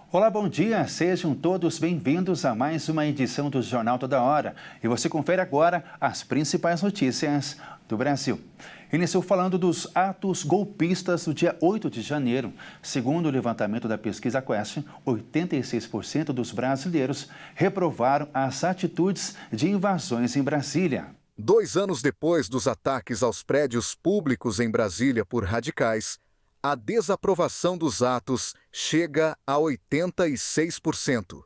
Olá, bom dia. Sejam todos bem-vindos a mais uma edição do Jornal Toda Hora. E você confere agora as principais notícias do Brasil. Iniciou falando dos atos golpistas do dia 8 de janeiro. Segundo o levantamento da pesquisa Quest, 86% dos brasileiros reprovaram as atitudes de invasões em Brasília. 2 anos depois dos ataques aos prédios públicos em Brasília por radicais, a desaprovação dos atos chega a 86%.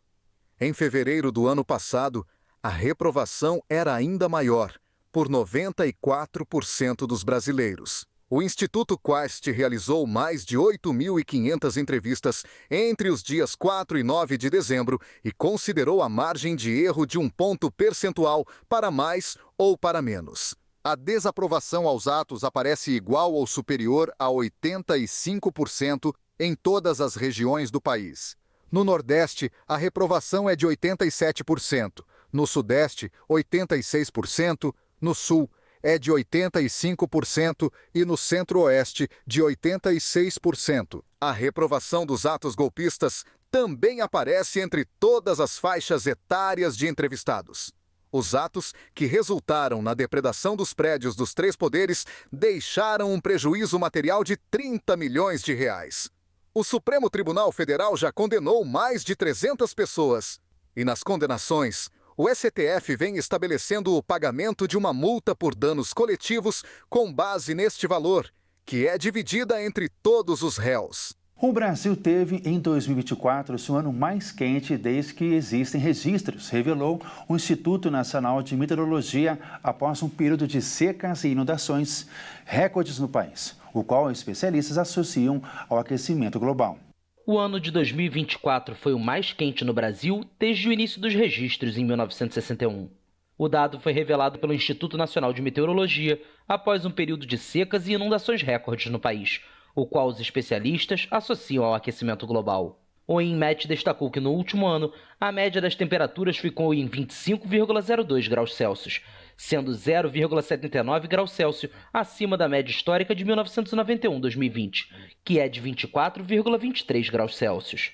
Em fevereiro do ano passado, a reprovação era ainda maior, por 94% dos brasileiros. O Instituto Quest realizou mais de 8.500 entrevistas entre os dias 4 e 9 de dezembro e considerou a margem de erro de 1 ponto percentual para mais ou para menos. A desaprovação aos atos aparece igual ou superior a 85% em todas as regiões do país. No Nordeste, a reprovação é de 87%, no Sudeste, 86%, no Sul, é de 85% e no Centro-Oeste, de 86%. A reprovação dos atos golpistas também aparece entre todas as faixas etárias de entrevistados. Os atos que resultaram na depredação dos prédios dos 3 poderes deixaram um prejuízo material de 30 milhões de reais. O Supremo Tribunal Federal já condenou mais de 300 pessoas. E nas condenações, o STF vem estabelecendo o pagamento de uma multa por danos coletivos com base neste valor, que é dividida entre todos os réus. O Brasil teve, em 2024, seu ano mais quente desde que existem registros, revelou o Instituto Nacional de Meteorologia após um período de secas e inundações, recordes no país, o qual especialistas associam ao aquecimento global. O ano de 2024 foi o mais quente no Brasil desde o início dos registros, em 1961. O dado foi revelado pelo Instituto Nacional de Meteorologia após um período de secas e inundações recordes no país, o qual os especialistas associam ao aquecimento global. O INMET destacou que no último ano, a média das temperaturas ficou em 25,02 graus Celsius, sendo 0,79 graus Celsius acima da média histórica de 1991-2020, que é de 24,23 graus Celsius.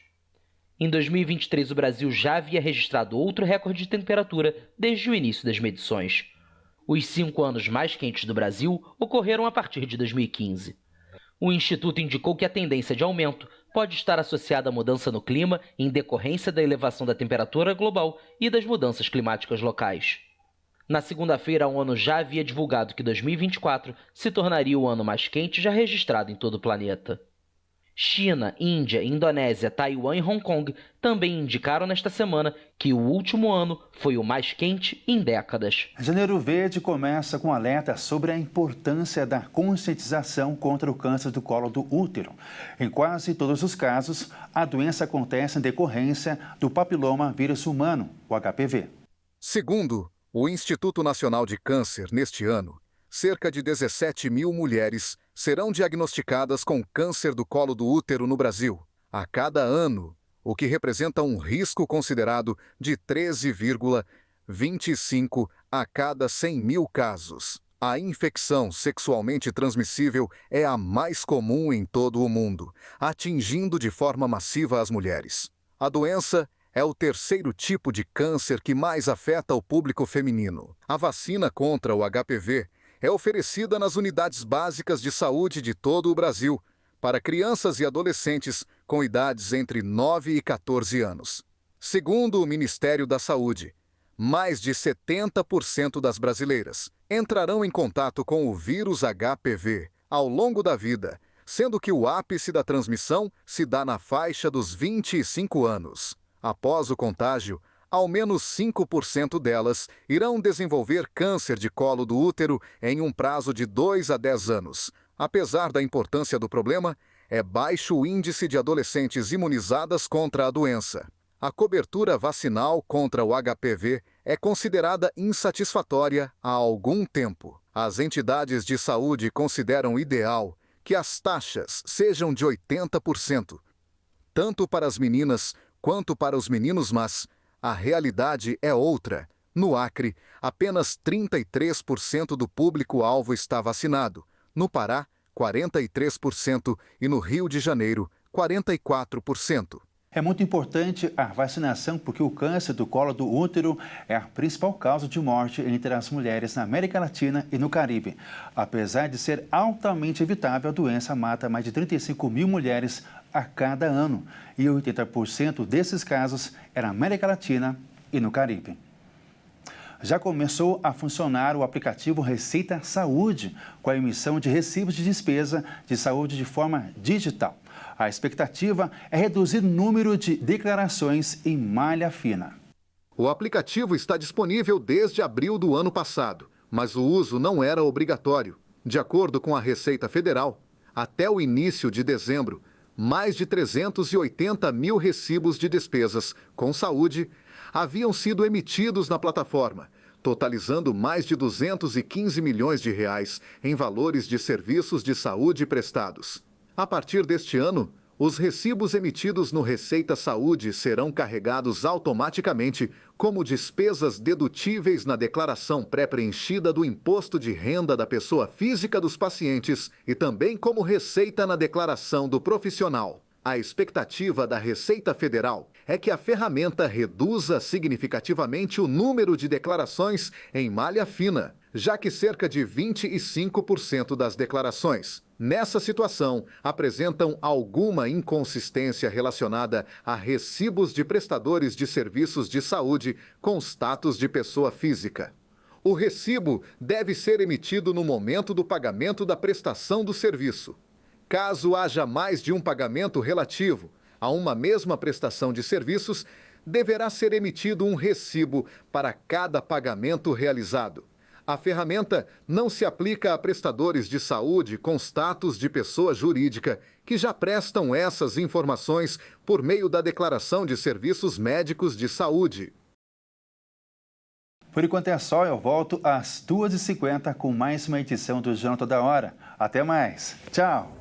Em 2023, o Brasil já havia registrado outro recorde de temperatura desde o início das medições. Os 5 anos mais quentes do Brasil ocorreram a partir de 2015. O Instituto indicou que a tendência de aumento pode estar associada à mudança no clima em decorrência da elevação da temperatura global e das mudanças climáticas locais. Na segunda-feira, a ONU já havia divulgado que 2024 se tornaria o ano mais quente já registrado em todo o planeta. China, Índia, Indonésia, Taiwan e Hong Kong também indicaram nesta semana que o último ano foi o mais quente em décadas. Janeiro Verde começa com alerta sobre a importância da conscientização contra o câncer do colo do útero. Em quase todos os casos, a doença acontece em decorrência do papiloma vírus humano, o HPV. Segundo o Instituto Nacional de Câncer, neste ano, cerca de 17 mil mulheres serão diagnosticadas com câncer do colo do útero no Brasil, a cada ano, o que representa um risco considerado de 13,25 a cada 100 mil casos. A infecção sexualmente transmissível é a mais comum em todo o mundo, atingindo de forma massiva as mulheres. A doença é o 3º tipo de câncer que mais afeta o público feminino. A vacina contra o HPV é oferecida nas unidades básicas de saúde de todo o Brasil, para crianças e adolescentes com idades entre 9 e 14 anos. Segundo o Ministério da Saúde, mais de 70% das brasileiras entrarão em contato com o vírus HPV ao longo da vida, sendo que o ápice da transmissão se dá na faixa dos 25 anos. Após o contágio, ao menos 5% delas irão desenvolver câncer de colo do útero em um prazo de 2 a 10 anos. Apesar da importância do problema, é baixo o índice de adolescentes imunizadas contra a doença. A cobertura vacinal contra o HPV é considerada insatisfatória há algum tempo. As entidades de saúde consideram ideal que as taxas sejam de 80%, tanto para as meninas quanto para os meninos, mas a realidade é outra. No Acre, apenas 33% do público-alvo está vacinado. No Pará, 43% e no Rio de Janeiro, 44%. É muito importante a vacinação porque o câncer do colo do útero é a principal causa de morte entre as mulheres na América Latina e no Caribe. Apesar de ser altamente evitável, a doença mata mais de 35 mil mulheres a cada ano. E 80% desses casos é na América Latina e no Caribe. Já começou a funcionar o aplicativo Receita Saúde, com a emissão de recibos de despesa de saúde de forma digital. A expectativa é reduzir o número de declarações em malha fina. O aplicativo está disponível desde abril do ano passado, mas o uso não era obrigatório. De acordo com a Receita Federal, até o início de dezembro, mais de 380 mil recibos de despesas com saúde haviam sido emitidos na plataforma, totalizando mais de 215 milhões de reais em valores de serviços de saúde prestados. A partir deste ano, os recibos emitidos no Receita Saúde serão carregados automaticamente como despesas dedutíveis na declaração pré-preenchida do Imposto de Renda da Pessoa Física dos pacientes e também como receita na declaração do profissional. A expectativa da Receita Federal é que a ferramenta reduza significativamente o número de declarações em malha fina, já que cerca de 25% das declarações, nessa situação, apresentam alguma inconsistência relacionada a recibos de prestadores de serviços de saúde com status de pessoa física. O recibo deve ser emitido no momento do pagamento da prestação do serviço. Caso haja mais de um pagamento relativo a uma mesma prestação de serviços, deverá ser emitido um recibo para cada pagamento realizado. A ferramenta não se aplica a prestadores de saúde com status de pessoa jurídica, que já prestam essas informações por meio da declaração de serviços médicos de saúde. Por enquanto é só, eu volto às 2h50 com mais uma edição do Jornal Toda Hora. Até mais. Tchau!